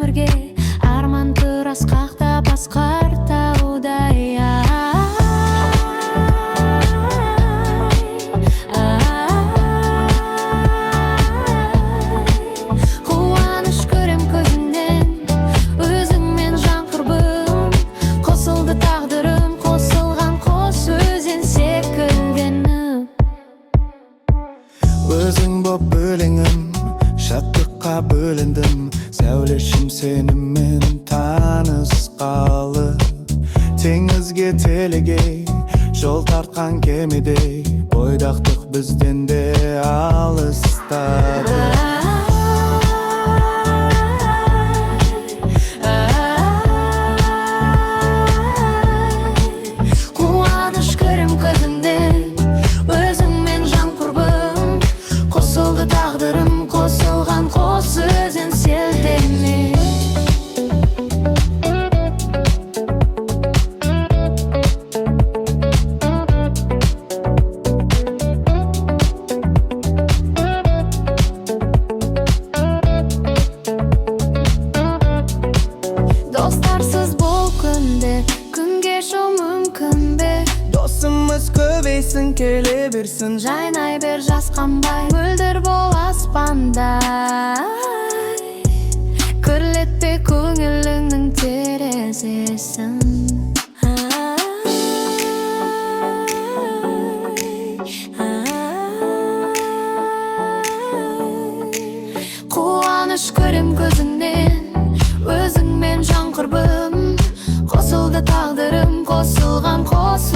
өмірге, арман тұр асқақта басқар таудай. Қуаныш көрем көзіңнен, өзіңмен жан құрбым, қосылды тағдырым, қосылған қос өзен секілденіп. Өзің боп бөлеңім, шаттыққа бөліндім, сәулешім сенімен танысқалы. Теңізге телегей, жол тартқан кемедей, бойдақтық бізден де алыстады. Қуаныш көрем көзіңнен, өзіңмен жан құрбым, қосылды тағдырым, қосылған қос өзен селтеңіне. Достарсыз бұл күнде, күнге шоу мүмкін бе? Досымыз көбейсін, келе берсін, Жайнай бер жасқанбай, мөлдір бол аспандай. Күрлетпе көңіліңнің терезесін. Қуаныш көрем көзіңнен, өзіңмен жан құрбым, қосылды тағдырым, қосылған қос